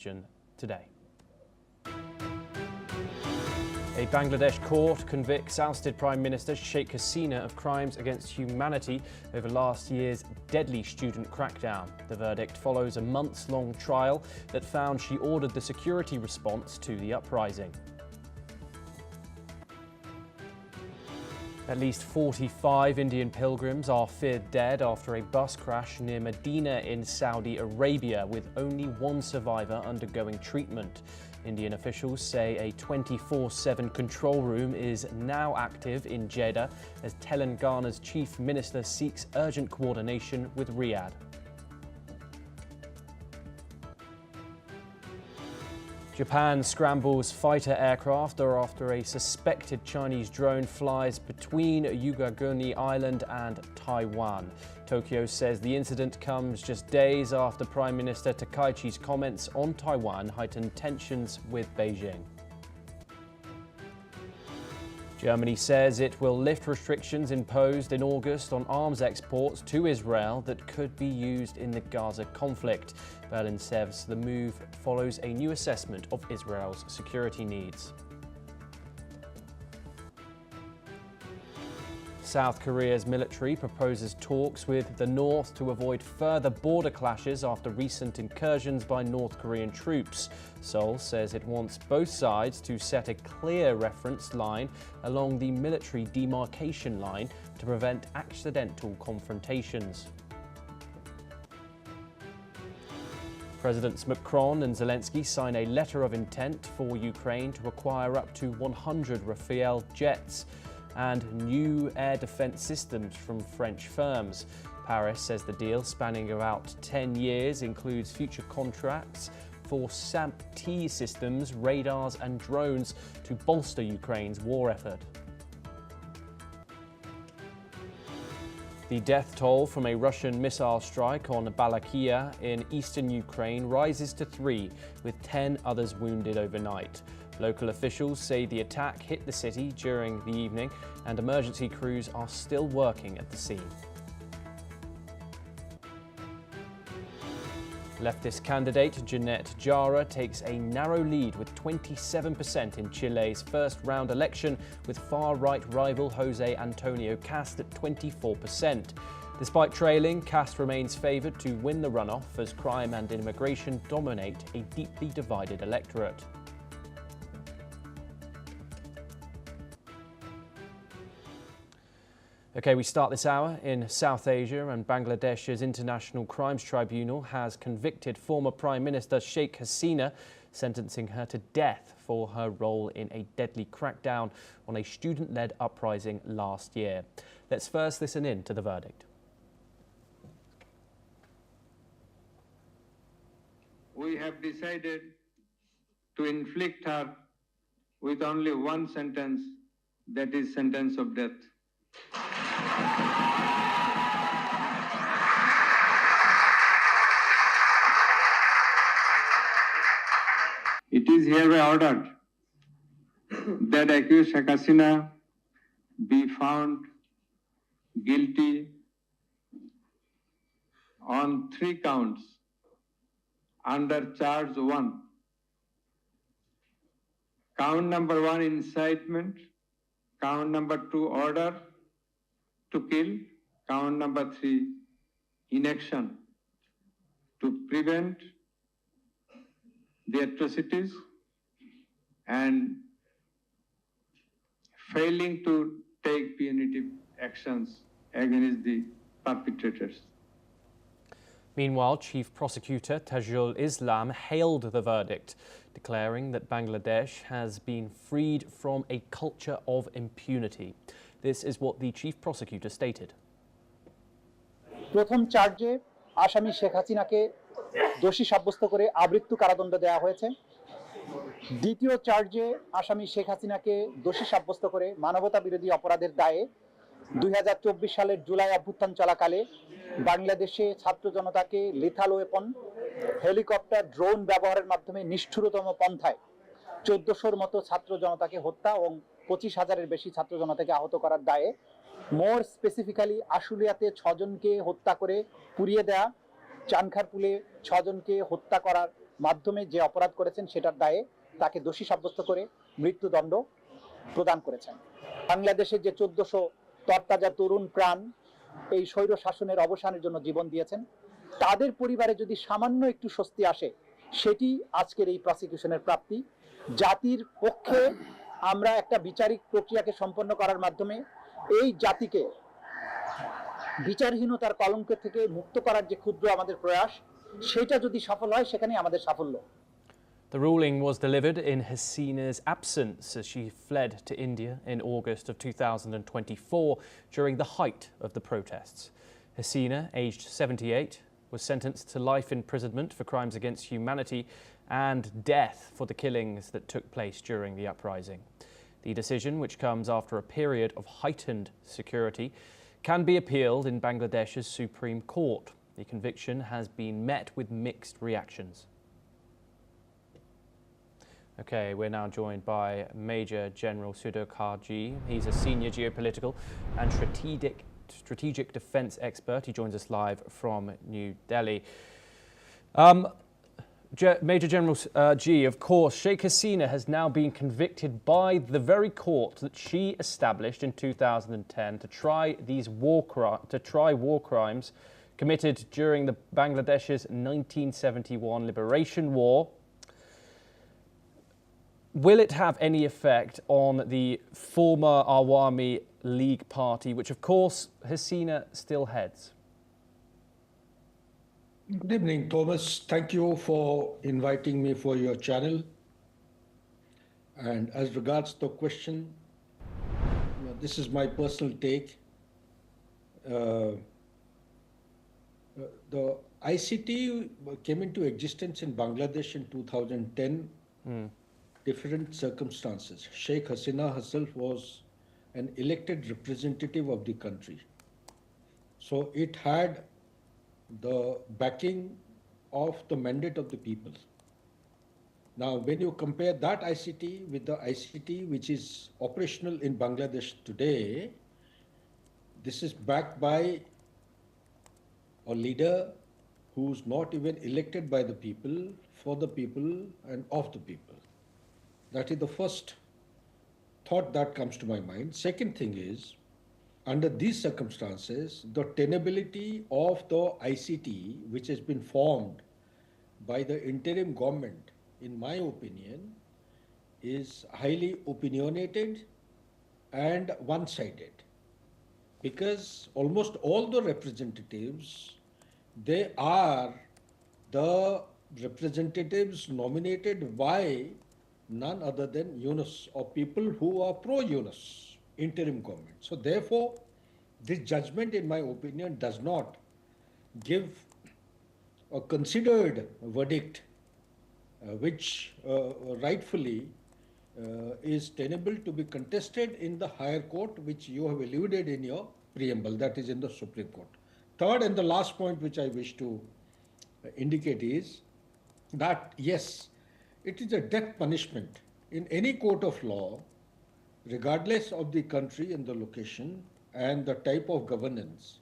today. A Bangladesh court convicts ousted Prime Minister Sheikh Hasina of crimes against humanity over last year's deadly student crackdown. The verdict follows a months-long trial that found she ordered the security response to the uprising. At least 45 Indian pilgrims are feared dead after a bus crash near Medina in Saudi Arabia, with only one survivor undergoing treatment. Indian officials say a 24/7 control room is now active in Jeddah as Telangana's chief minister seeks urgent coordination with Riyadh. Japan scrambles fighter aircraft after a suspected Chinese drone flies between Yugaguni Island and Taiwan. Tokyo says the incident comes just days after Prime Minister Takaichi's comments on Taiwan heightened tensions with Beijing. Germany says it will lift restrictions imposed in August on arms exports to Israel that could be used in the Gaza conflict. Berlin says the move follows a new assessment of Israel's security needs. South Korea's military proposes talks with the North to avoid further border clashes after recent incursions by North Korean troops. Seoul says it wants both sides to set a clear reference line along the military demarcation line to prevent accidental confrontations. Presidents Macron and Zelensky sign a letter of intent for Ukraine to acquire up to 100 Rafale jets and new air defense systems from French firms. Paris says the deal, spanning about 10 years, includes future contracts for SAMP-T systems, radars and drones to bolster Ukraine's war effort. The death toll from a Russian missile strike on Balakia in eastern Ukraine rises to 3, with 10 others wounded overnight. Local officials say the attack hit the city during the evening and emergency crews are still working at the scene. Leftist candidate Jeanette Jara takes a narrow lead with 27% in Chile's first-round election, with far-right rival Jose Antonio Cast at 24%. Despite trailing, Cast remains favoured to win the runoff as crime and immigration dominate a deeply divided electorate. Okay, we start this hour in South Asia, and Bangladesh's International Crimes Tribunal has convicted former Prime Minister Sheikh Hasina, sentencing her to death for her role in a deadly crackdown on a student-led uprising last year. Let's first listen in to the verdict. We have decided to inflict her with only one sentence, that is sentence of death. It is hereby ordered that accused Sheikh Hasina be found guilty on 3 counts under charge 1. Count number 1, incitement. Count number 2, order to kill. Count number 3, inaction to prevent the atrocities and failing to take punitive actions against the perpetrators. Meanwhile, Chief Prosecutor Tajul Islam hailed the verdict, declaring that Bangladesh has been freed from a culture of impunity. This is what the Chief Prosecutor stated. প্রথম চার্জে আসামি শেখ হাসিনাকে দোষী সাব্যস্ত করে আমৃত্যু কারাদণ্ড দেওয়া হয়েছে। দ্বিতীয় চার্জে আসামি শেখ হাসিনাকে দোষী সাব্যস্ত করে মানবতা বিরোধী অপরাধের দায়ে 2024 সালের জুলাই অভ্যুত্থান চলাকালে বাংলাদেশে ছাত্র জনতাকে লিথাল ওয়েপন, হেলিকপ্টার, ড্রোন ব্যবহারের মাধ্যমে নিষ্ঠুরতম পন্থায় 1400-র মতো ছাত্র জনতাকে হত্যা এবং 25,000-এর বেশি ছাত্র জনতাকে আহত করার দায়ে, মোর স্পেসিফিক্যালি আশুলিয়াতে 6 জনকে হত্যা করে পুড়িয়ে দেয়া, চানখারপুলে 6 জনকে হত্যা করার মাধ্যমে যে অপরাধ করেছেন সেটার দায়ে তাকে দোষী সাব্যস্ত করে মৃত্যুদণ্ড প্রদান করেছেন। বাংলাদেশের যে 1400 তরতাজা তরুণ প্রাণ এই স্বৈর শাসনের অবসানের জন্য জীবন দিয়েছেন, তাদের পরিবারে যদি সামান্য একটু স্বস্তি আসে, সেটি আজকের এই প্রসিকিউশনের প্রাপ্তি। জাতির পক্ষে আমরা একটা বিচারিক প্রক্রিয়াকে সম্পন্ন করার মাধ্যমে এই জাতিকে বিচারহীনতার কলঙ্ক থেকে মুক্ত করার যে ক্ষুদ্র আমাদের প্রয়াস, সেটা যদি সফল হয় সেখানেই আমাদের সাফল্য। The ruling was delivered in Hasina's absence as she fled to India in August of 2024 during the height of the protests. Hasina, aged 78, was sentenced to life imprisonment for crimes against humanity and death for the killings that took place during the uprising. The decision, which comes after a period of heightened security, can be appealed in Bangladesh's Supreme Court. The conviction has been met with mixed reactions. Okay, we're now joined by Major General Sudhir Karji. He's a senior geopolitical and strategic defence expert. He joins us live from New Delhi. Major General G, of course, Sheikh Hasina has now been convicted by the very court that she established in 2010 to try war crimes committed during the Bangladesh's 1971 Liberation War. Will it have any effect on the former Awami League party, which of course Hasina still heads? Good evening, Thomas. Thank you for inviting me for your channel. And as regards the question, this is my personal take. The ICT came into existence in Bangladesh in 2010. Different circumstances. Sheikh Hasina herself was an elected representative of the country. So it had the backing of the mandate of the people. Now, when you compare that ICT with the ICT which is operational in Bangladesh today, this is backed by a leader who's not even elected by the people, for the people, and of the people. That is the first thought that comes to my mind. Second thing is, under these circumstances, the tenability of the ICT, which has been formed by the interim government, in my opinion, is highly opinionated and one-sided. Because almost all the representatives, they are the representatives nominated by none other than Yunus, or people who are pro-Yunus, interim government. So therefore, this judgment, in my opinion, does not give a considered verdict which rightfully is tenable to be contested in the higher court, which you have alluded in your preamble, that is in the Supreme Court. Third and the last point which I wish to indicate is that, yes, it is a death punishment in any court of law, regardless of the country and the location and the type of governance.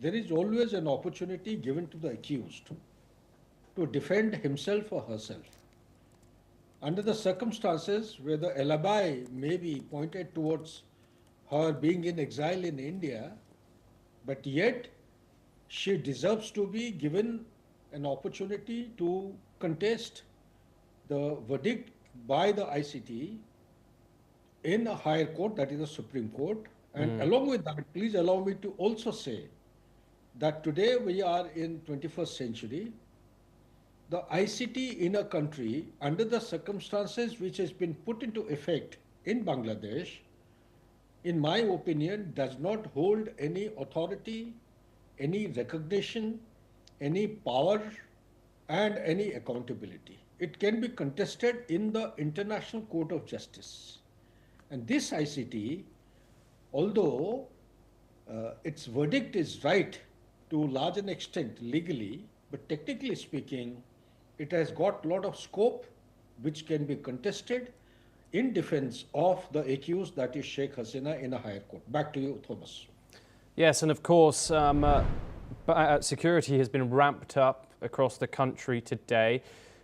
There is always an opportunity given to the accused to defend himself or herself. Under the circumstances where the alibi may be pointed towards her being in exile in India, but yet she deserves to be given an opportunity to contest the verdict by the ICT in a higher court, that is the Supreme Court. And along with that, please allow me to also say that today we are in 21st century. The ICT in a country, under the circumstances which has been put into effect in Bangladesh, in my opinion, does not hold any authority, any recognition, any power, and any accountability. It can be contested in the International Court of Justice. And this ICT, although its verdict is right to a large an extent legally, but technically speaking, it has got a lot of scope which can be contested in defense of the accused, that is Sheikh Hasina, in a higher court. Back to you, Thomas. Yes, and of course, security has been ramped up across the country today.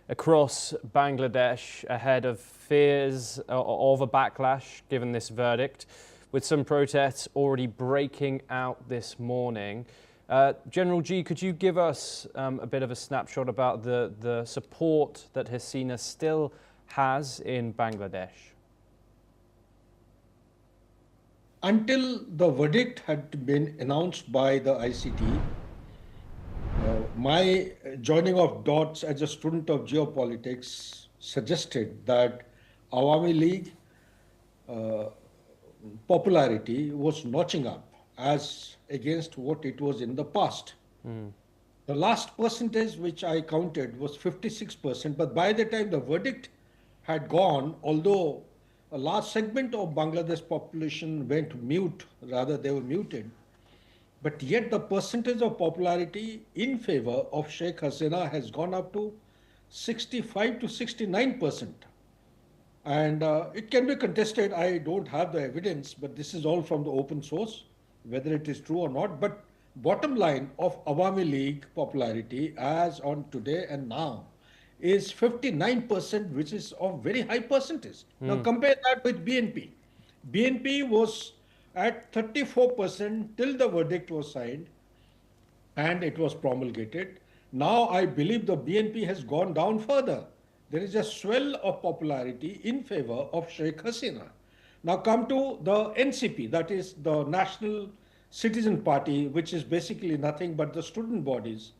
across Bangladesh ahead of fears of a backlash given this verdict, with some protests already breaking out this morning. General G, could you give us a bit of a snapshot about the support that Hasina still has in Bangladesh? Until the verdict had been announced by the ICT, my joining of dots as a student of geopolitics suggested that Awami League popularity was notching up as against what it was in the past. The last percentage which I counted was 56%, but by the time the verdict had gone, although a large segment of Bangladesh population went mute, rather they were muted, but yet the percentage of popularity in favor of Sheikh Hasina has gone up to 65 to 69%. And it can be contested. I don't have the evidence, but this is all from the open source, whether it is true or not. But bottom line of Awami League popularity as on today and now is 59%, which is of very high percentage. Now compare that with BNP. BNP was at 34% till the verdict was signed and it was promulgated. Now I believe the BNP has gone down further. There is a swell of popularity in favor of Sheikh Hasina. Now come to the NCP, that is the National Citizen Party, which is basically nothing but the student bodies.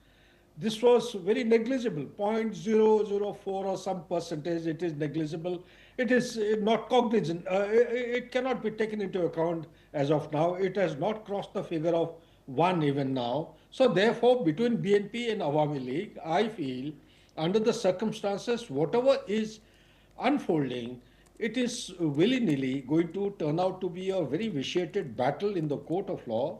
This was very negligible, 0.004 or some percentage, it is negligible. It is not cognizant, it cannot be taken into account as of now. It has not crossed the figure of 1 even now. So therefore, between BNP and Awami League, I feel under the circumstances, whatever is unfolding, it is willy-nilly going to turn out to be a very vitiated battle in the court of law.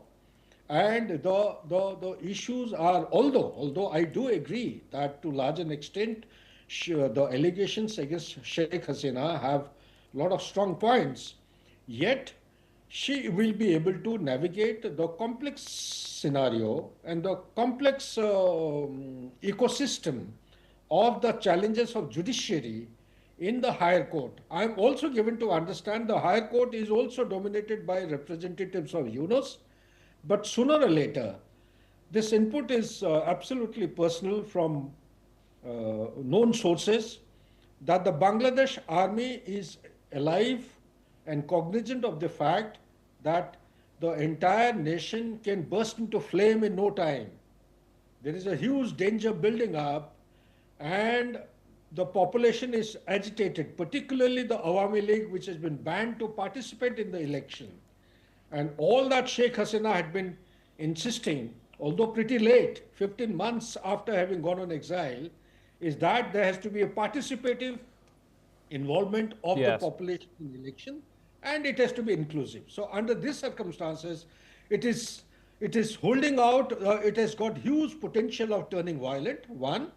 And the issues are, although I do agree that to large an extent, the allegations against Sheikh Hasina have a lot of strong points, yet she will be able to navigate the complex scenario and the complex ecosystem of the challenges of judiciary in the higher court. I am also given to understand the higher court is also dominated by representatives of Yunus, but sooner or later, this input is absolutely personal from known sources that the Bangladesh army is alive and cognizant of the fact that the entire nation can burst into flame in no time. There is a huge danger building up and the population is agitated, particularly the Awami League, which has been banned to participate in the election. And all that Sheikh Hasina had been insisting, although pretty late, 15 months after having gone on exile, is that there has to be a participative involvement of the population in the election, and it has to be inclusive. So under these circumstances, it is holding out, it has got huge potential of turning violent. One,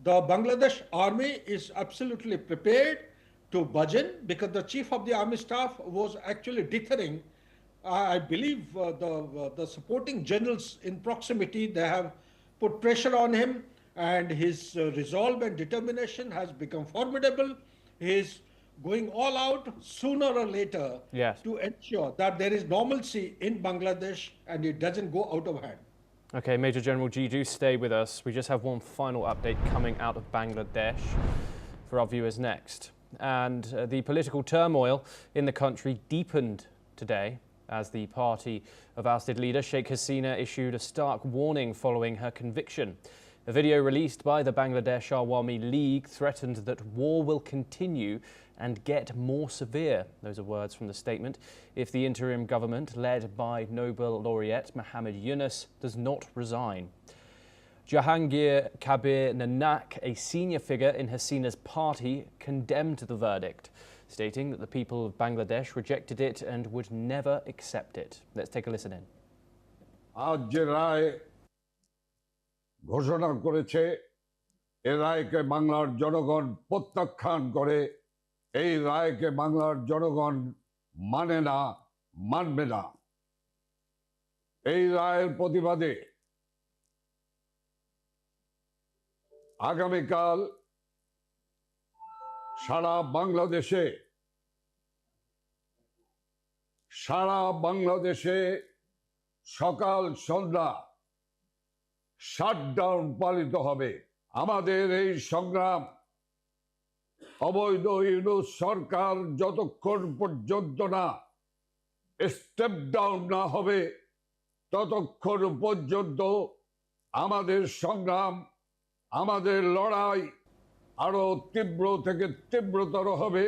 the Bangladesh army is absolutely prepared to budgeon because the chief of the army staff was actually dithering. I believe the supporting generals in proximity, they have put pressure on him and his resolve and determination has become formidable. He is going all out sooner or later to ensure that there is normalcy in Bangladesh and it doesn't go out of hand. Okay, Major General G, do stay with us. We just have one final update coming out of Bangladesh for our viewers next. And the political turmoil in the country deepened today as the party of ousted leader Sheikh Hasina issued a stark warning following her conviction. A video released by the Bangladesh Awami League threatened that war will continue and get more severe. Those are words from the statement if the interim government, led by Nobel laureate Muhammad Yunus, does not resign. Jahangir Kabir Nanak, a senior figure in Hasina's party, condemned the verdict, stating that the people of Bangladesh rejected it and would never accept it. Let's take a listen in. আজ যে রায় ঘোষণা করেছে এ রায়কে বাংলার জনগণ প্রত্যাখ্যান করে এই রায়কে বাংলার জনগণ মানে না মানবে না এই রায়ের প্রতিবাদে আগামীকাল সারা বাংলাদেশে সকাল সন্ধ্যা শাটডাউন পালিত হবে। আমাদের এই সংগ্রাম অবৈধ ইউনূস সরকার যতক্ষণ পর্যন্ত না স্টেপ ডাউন না হবে ততক্ষণ পর্যন্ত আমাদের সংগ্রাম, আমাদের লড়াই আরো তীব্র থেকে তীব্রতর হবে।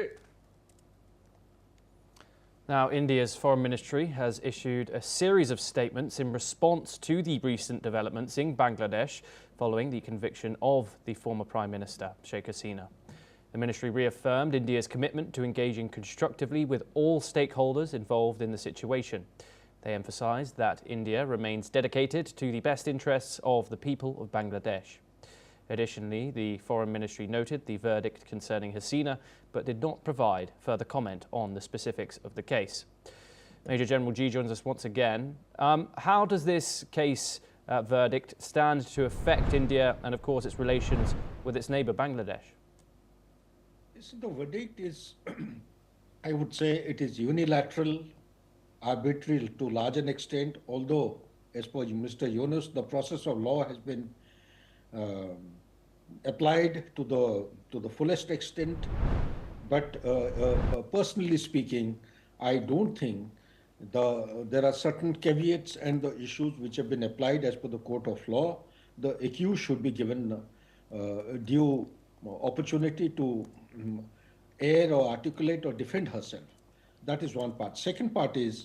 Now, India's foreign ministry has issued a series of statements in response to the recent developments in Bangladesh following the conviction of the former Prime Minister, Sheikh Hasina. The ministry reaffirmed India's commitment to engaging constructively with all stakeholders involved in the situation. They emphasised that India remains dedicated to the best interests of the people of Bangladesh. Additionally, the Foreign Ministry noted the verdict concerning Hasina, but did not provide further comment on the specifics of the case. Major General G joins us once again. How does this case verdict stand to affect India and, of course, its relations with its neighbour Bangladesh? The verdict is, I would say, it is unilateral, arbitrary to large an extent, although, as per Mr. Yunus, the process of law has been applied to the fullest extent. But personally speaking, I don't think there are certain caveats and the issues which have been applied as per the court of law. The accused should be given due opportunity to air or articulate or defend herself. That is one part. Second part is,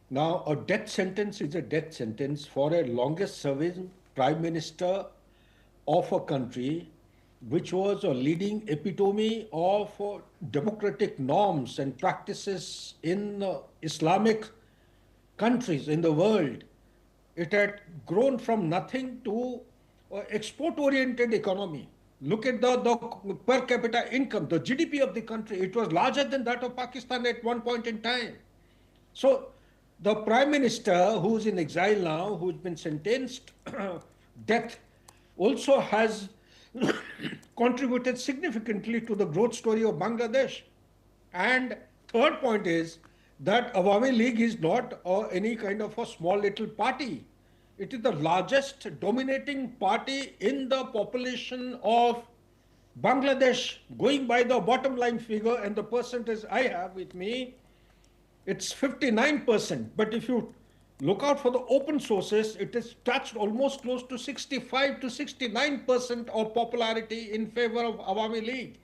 now a death sentence is a death sentence for a longest serving prime minister of a country which was a leading epitome of democratic norms and practices in Islamic countries in the world. It had grown from nothing to export-oriented economy. Look at the per capita income, the GDP of the country. It was larger than that of Pakistan at one point in time. So the Prime Minister, who's in exile now, who's been sentenced death, also has contributed significantly to the growth story of Bangladesh. And third point is that Awami League is not any kind of a small little party. It is the largest dominating party in the population of Bangladesh, going by the bottom line figure and the percentage I have with me, it's 59%. But if you look out for the open sources, it has touched almost close to 65 to 69% of popularity in favor of Awami League.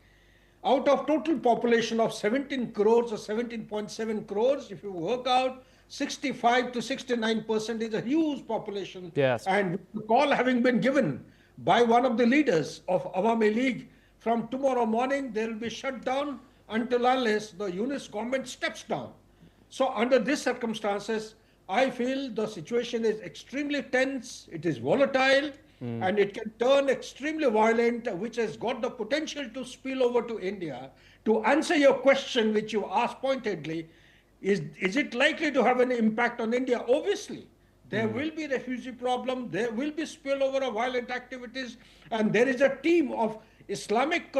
Out of total population of 17 crores or 17.7 crores, if you work out, 65 to 69% is a huge population. Yes. And the call having been given by one of the leaders of Awami League, from tomorrow morning, there will be shut down until unless the Yunus government steps down. So under these circumstances, I feel the situation is extremely tense, it is volatile, and it can turn extremely violent, which has got the potential to spill over to India. To answer your question, which you asked pointedly, is it likely to have an impact on India? Obviously. There will be refugee problem, there will be spillover of violent activities, and there is a team of Islamic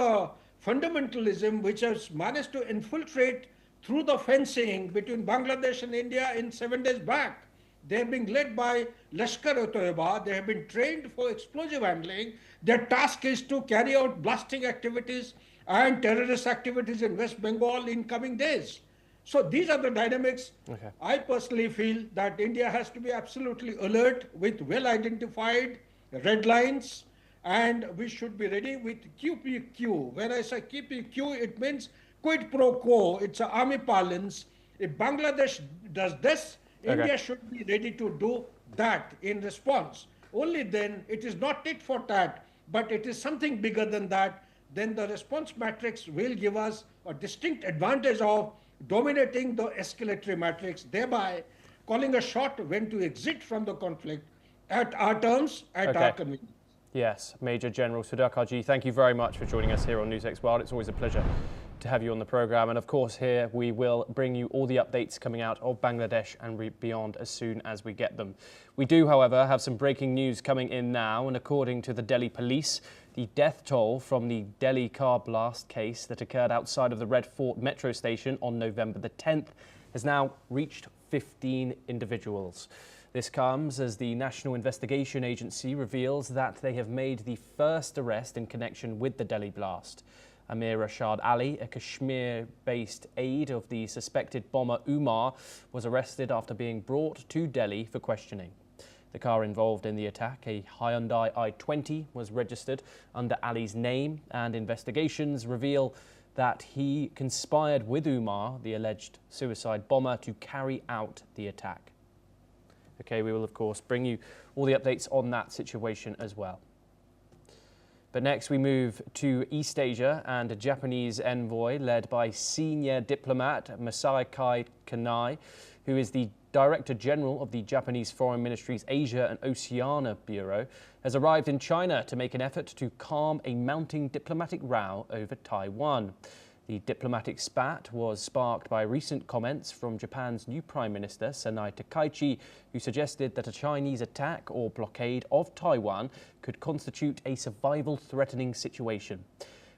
fundamentalism which has managed to infiltrate through the fencing between Bangladesh and India in 7 days back. They are being led by Lashkar-e-Toiba. They have been trained for explosive handling. Their task is to carry out blasting activities and terrorist activities in West Bengal in coming days. So these are the dynamics. Okay. I personally feel that India has to be absolutely alert with well-identified red lines, and we should be ready with QPQ. When I say QPQ, it means quid pro quo. It's an army parlance. If Bangladesh does this, India should be ready to do that in response. Only then, it is not tit for tat, but it is something bigger than that. Then the response matrix will give us a distinct advantage of dominating the escalatory matrix, thereby calling a shot when to exit from the conflict at our terms, at our convenience. Yes, Major General Sudhakar-ji, thank you very much for joining us here on News X World. It's always a pleasure to have you on the programme. And of course, here we will bring you all the updates coming out of Bangladesh and beyond as soon as we get them. We do, however, have some breaking news coming in now. And according to the Delhi police, The death toll from the Delhi car blast case that occurred outside of the Red Fort metro station on November the 10th has now reached 15 individuals. This comes as the National Investigation Agency reveals that they have made the first arrest in connection with the Delhi blast. Amir Rashid Ali, a Kashmir-based aide of the suspected bomber Umar, was arrested after being brought to Delhi for questioning. The car involved in the attack, a Hyundai i20, was registered under Ali's name, and investigations reveal that he conspired with Umar, the alleged suicide bomber, to carry out the attack. Okay, we will of course bring you all the updates on that situation as well. But next we move to East Asia, and a Japanese envoy led by senior diplomat Masaaki Kanai, who is the Director General of the Japanese Foreign Ministry's Asia and Oceania Bureau, has arrived in China to make an effort to calm a mounting diplomatic row over Taiwan. The diplomatic spat was sparked by recent comments from Japan's new Prime Minister, Sanai Takaichi, who suggested that a Chinese attack or blockade of Taiwan could constitute a survival-threatening situation,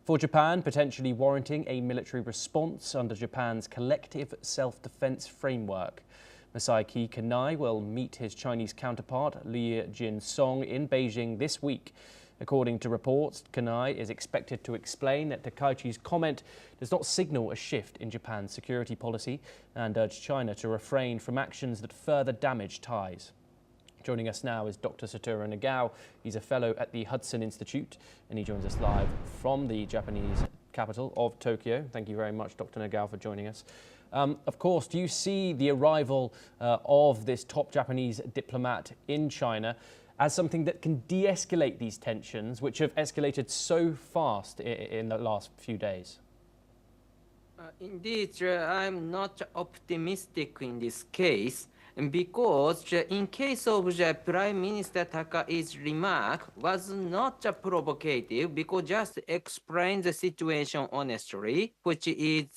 for Japan potentially warranting a military response under Japan's collective self-defense framework. Masaaki Kanai will meet his Chinese counterpart, Li Jin-song, in Beijing this week. According to reports, Kanai is expected to explain that Takaichi's comment does not signal a shift in Japan's security policy and urge China to refrain from actions that further damage ties. Joining us now is Dr. Satoru Nagao. He's a fellow at the Hudson Institute, and he joins us live from the Japanese capital of Tokyo. Thank you very much, Dr. Nagao, for joining us. Of course, do you see the arrival of this top Japanese diplomat in China as something that can de-escalate these tensions, which have escalated so fast in the last few days? Indeed, I'm not optimistic in this case, because in case of the Prime Minister Takai's remark was not provocative, because just explain the situation honestly, which is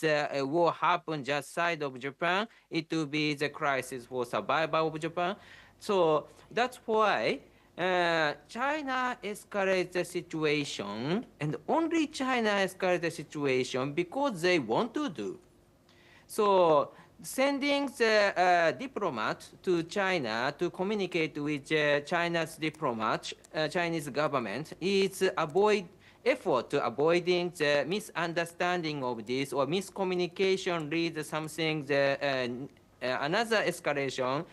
what happened just side of Japan. It will be the crisis for survival of Japan. So that's why China escalates the situation, and only China escalates the situation because they want to do. So sending the diplomat to China to communicate with China's diplomat, Chinese government, is effort to avoiding the misunderstanding of this or miscommunication leads something another escalation.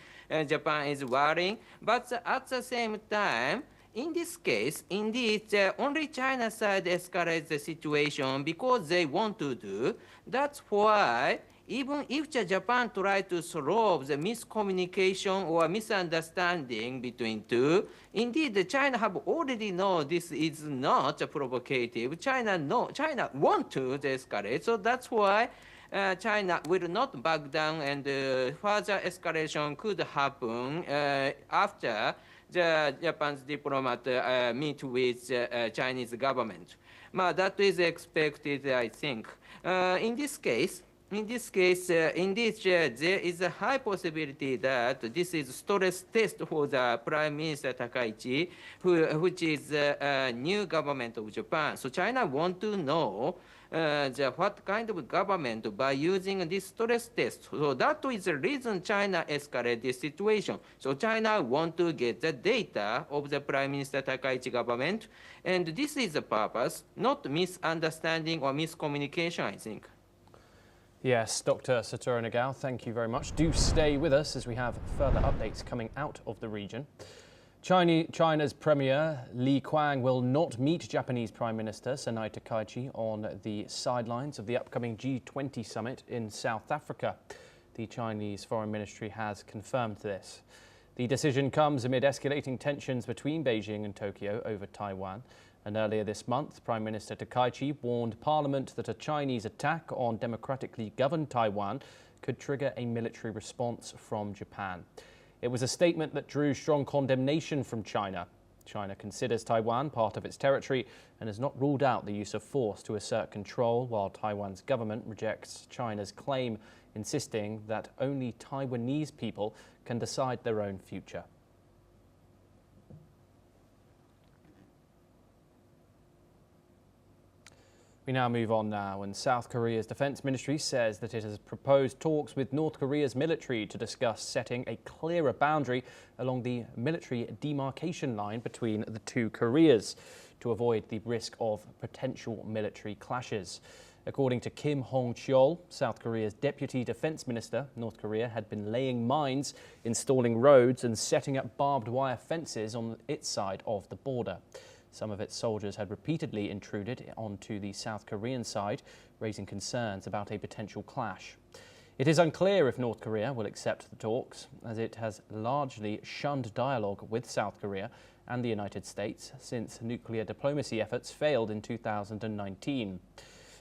Japan is worrying, but at the same time, in this case, indeed, only China side escalates the situation because they want to do. That's why even if Japan tries to solve the miscommunication or misunderstanding between two, indeed, China have already know this is not provocative. China want to escalate, so that's why China will not back down, and further escalation could happen after the Japan's diplomat meet with Chinese government. That is expected, I think. In this case, indeed, there is a high possibility that this is stress test for the Prime Minister Takaichi, which is a new government of Japan. So China want to know what kind of government by using this stress test. So that is the reason China escalated this situation. So China want to get the data of the Prime Minister Takaichi government, and this is the purpose, not misunderstanding or miscommunication, I think. Yes, Dr. Satoru Nagao, thank you very much. Do stay with us as we have further updates coming out of the region. China's Premier Li Qiang will not meet Japanese Prime Minister Sanai Takaichi on the sidelines of the upcoming G20 summit in South Africa. The Chinese Foreign Ministry has confirmed this. The decision comes amid escalating tensions between Beijing and Tokyo over Taiwan. And earlier this month, Prime Minister Takaichi warned Parliament that a Chinese attack on democratically governed Taiwan could trigger a military response from Japan. It was a statement that drew strong condemnation from China. China considers Taiwan part of its territory and has not ruled out the use of force to assert control, while Taiwan's government rejects China's claim, insisting that only Taiwanese people can decide their own future. We now move on now, and South Korea's defense ministry says that it has proposed talks with North Korea's military to discuss setting a clearer boundary along the military demarcation line between the two Koreas to avoid the risk of potential military clashes. According to Kim Hong-cheol, South Korea's deputy defense minister, North Korea had been laying mines, installing roads and setting up barbed wire fences on its side of the border. Some of its soldiers had repeatedly intruded onto the South Korean side, raising concerns about a potential clash. It is unclear if North Korea will accept the talks, as it has largely shunned dialogue with South Korea and the United States since nuclear diplomacy efforts failed in 2019.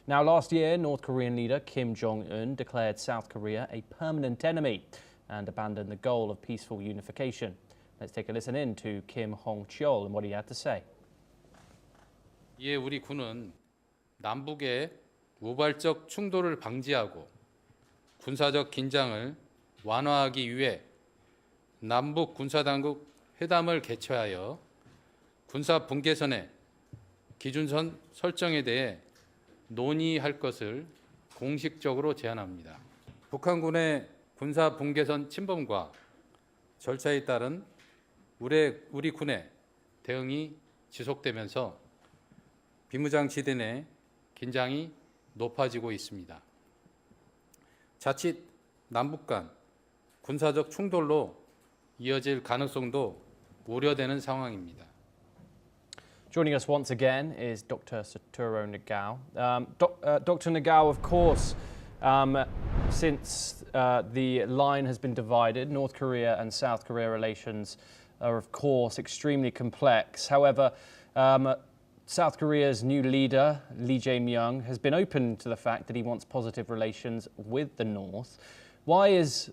Now, last year, North Korean leader Kim Jong-un declared South Korea a permanent enemy and abandoned the goal of peaceful unification. Let's take a listen in to Kim Hong-cheol and what he had to say. 이에 우리 군은 남북의 우발적 충돌을 방지하고 군사적 긴장을 완화하기 위해 남북 군사당국 회담을 개최하여 군사 분계선의 기준선 설정에 대해 논의할 것을 공식적으로 제안합니다. 북한군의 군사 분계선 침범과 절차에 따른 우리 군의 대응이 지속되면서 비무장지대 내 긴장이 높아지고 있습니다. 자칫 남북 간 군사적 충돌로 이어질 가능성도 우려되는 상황입니다. Joining us once again is Dr. Satoru Nagao. Dr. Nagao, of course, since the line has been divided, North Korea and South Korea relations are, of course, extremely complex. However, South Korea's new leader, Lee Jae-myung, has been open to the fact that he wants positive relations with the North. Why is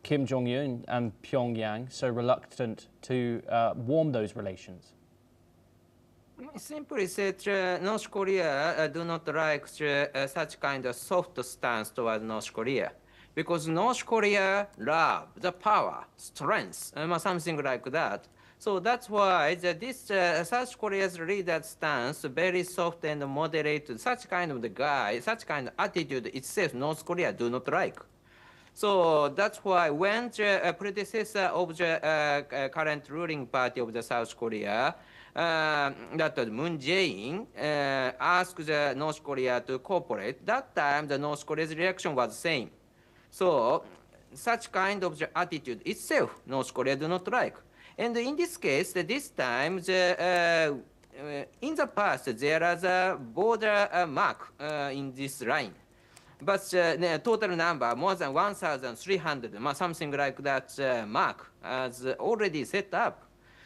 Kim Jong-un and Pyongyang so reluctant to warm those relations? Simply said, North Korea do not like such kind of soft stance toward North Korea. Because North Korea love the power, strength, something like that. So that's why this South Korea's leader stance very soft and moderate. Such kind of the guy, such kind of attitude itself, North Korea do not like. So that's why when the predecessor of the current ruling party of the South Korea, that Moon Jae-in, asked the North Korea to cooperate, that time the North Korea's reaction was same. So such kind of the attitude itself, North Korea do not like. And in this case, this time, in the past, there is a border mark in this line. But the total number, more than 1,300, something like that mark, is already set up.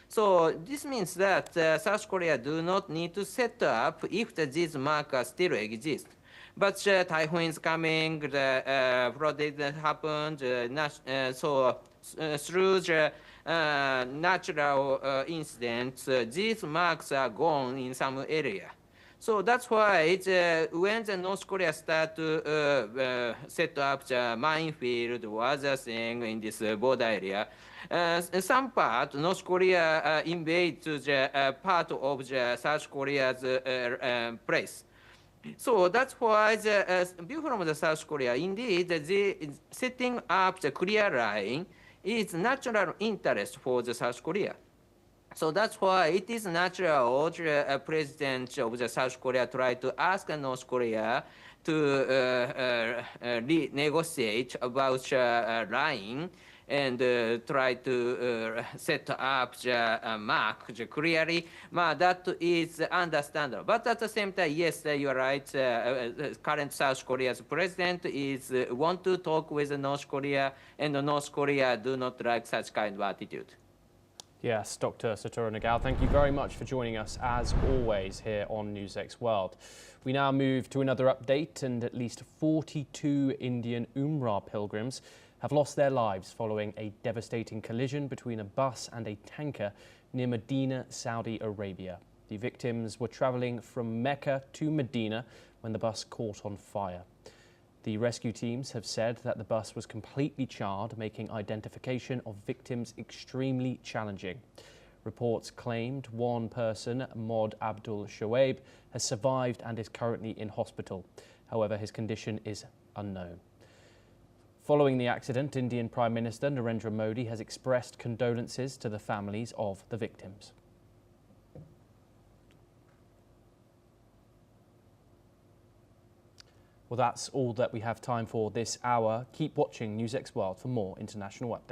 So this means that South Korea do not need to set up if these markers still exist. But typhoon is coming, the flood happened, so through the natural incidents, these marks are gone in some area. So that's why when the North Korea start to set up the minefield or other thing in this border area, some part North Korea invade to the part of the South Korea's place. So that's why the view from the South Korea, indeed, the setting up the clear line is natural interest for the South Korea. So that's why it is natural the president of the South Korea try to ask North Korea to negotiate about the line and try to set up the mark clearly. That is understandable. But at the same time, yes, you're right. Current South Korea's president is want to talk with North Korea, and North Korea do not like such kind of attitude. Yes, Dr. Satoru Nagao, thank you very much for joining us, as always, here on NewsX World. We now move to another update, and at least 42 Indian Umrah pilgrims have lost their lives following a devastating collision between a bus and a tanker near Medina, Saudi Arabia. The victims were travelling from Mecca to Medina when the bus caught on fire. The rescue teams have said that the bus was completely charred, making identification of victims extremely challenging. Reports claimed one person, Mod Abdul Shoaib, has survived and is currently in hospital. However, his condition is unknown. Following the accident, Indian Prime Minister Narendra Modi has expressed condolences to the families of the victims. Well, that's all that we have time for this hour. Keep watching NewsX World for more international updates.